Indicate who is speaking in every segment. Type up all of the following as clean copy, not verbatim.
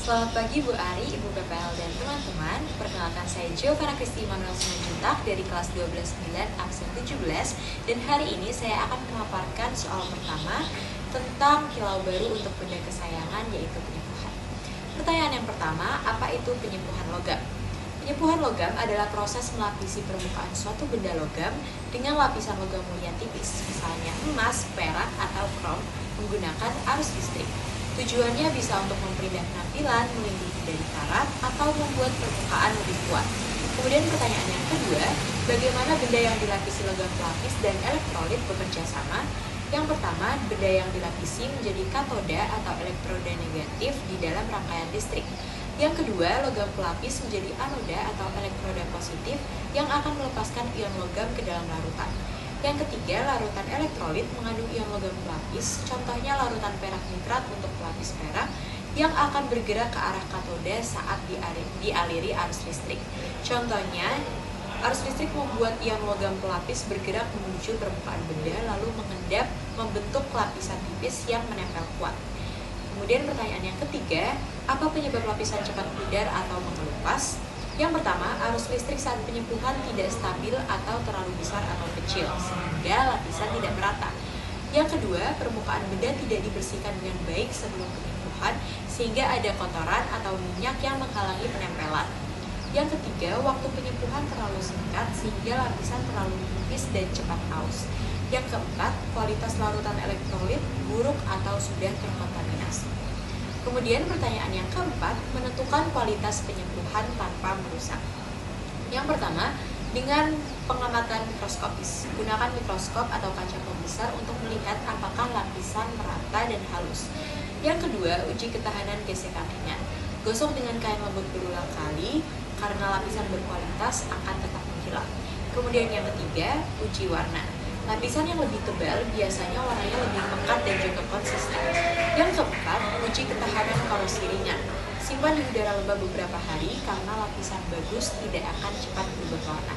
Speaker 1: Selamat pagi Bu Ari, Ibu PPL dan teman-teman. Perkenalkan saya Giovanna Kristi Manuel Simanjuntak dari kelas 12-9 absen 17. Dan hari ini saya akan memaparkan soal pertama tentang kilau baru untuk benda kesayangan, yaitu penyepuhan. Pertanyaan yang pertama, apa itu penyepuhan logam? Penyepuhan logam adalah proses melapisi permukaan suatu benda logam dengan lapisan logam mulia tipis, misalnya emas, perak, atau krom, menggunakan arus listrik. Tujuannya bisa untuk memperindah penampilan, melindungi dari karat, atau membuat permukaan lebih kuat. Kemudian pertanyaan yang kedua, bagaimana benda yang dilapisi logam pelapis dan elektrolit bekerja sama? Yang pertama, benda yang dilapisi menjadi katoda atau elektroda negatif di dalam rangkaian listrik. Yang kedua, logam pelapis menjadi anoda atau elektroda positif yang akan melepaskan ion logam ke dalam larutan. Yang ketiga, larutan elektrolit mengandung ion logam pelapis, contohnya larutan perak nitrat untuk pelapis perak yang akan bergerak ke arah katoda saat dialiri arus listrik. Contohnya, arus listrik membuat ion logam pelapis bergerak menuju permukaan benda lalu mengendap membentuk lapisan tipis yang menempel kuat. Kemudian pertanyaan yang ketiga, apa penyebab lapisan cepat pudar atau mengelupas? Yang pertama, arus listrik saat penyepuhan tidak stabil atau terlalu besar atau kecil, sehingga lapisan tidak merata. Yang kedua, permukaan benda tidak dibersihkan dengan baik sebelum penyepuhan, sehingga ada kotoran atau minyak yang menghalangi penempelan. Yang ketiga, waktu penyepuhan terlalu singkat, sehingga lapisan terlalu tipis dan cepat aus. Yang keempat, kualitas larutan elektrolit buruk atau sudah terkontaminasi. Kemudian pertanyaan yang keempat, menentukan kualitas penyepuhan tanpa merusak. Yang pertama, dengan pengamatan mikroskopis. Gunakan mikroskop atau kaca pembesar untuk melihat apakah lapisan merata dan halus. Yang kedua, uji ketahanan gesekan ringan. Gosok dengan kain lembut berulang kali, karena lapisan berkualitas akan tetap mengkilap. Kemudian yang ketiga, uji warna. Lapisan yang lebih tebal biasanya warnanya lebih pekat dan juga konsisten. Yang keempat, uji ketahanan korosi ringan. Simpan di udara lembab beberapa hari karena lapisan bagus tidak akan cepat berubah warna.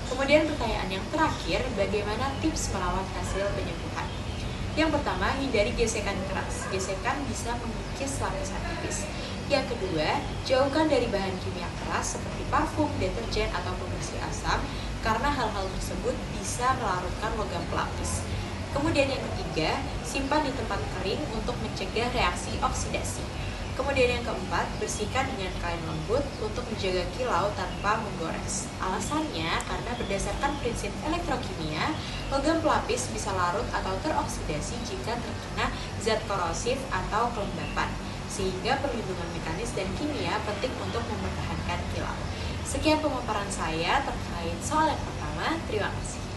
Speaker 1: Kemudian pertanyaan yang terakhir, bagaimana tips merawat hasil penyepuhan? Yang pertama, hindari gesekan keras. Gesekan bisa mengikis lapisan tipis. Yang kedua, jauhkan dari bahan kimia keras seperti parfum, deterjen, atau pembersih asam karena hal-hal tersebut bisa melarutkan logam pelapis. Kemudian yang ketiga, simpan di tempat kering untuk mencegah reaksi oksidasi. Kemudian yang keempat, bersihkan dengan kain lembut untuk menjaga kilau tanpa menggores. Alasannya karena berdasarkan prinsip elektrokimia, logam pelapis bisa larut atau teroksidasi jika terkena zat korosif atau kelembapan, sehingga perlindungan mekanis dan kimia penting untuk mempertahankan kilau. Sekian pemaparan saya terkait soal yang pertama. Terima kasih.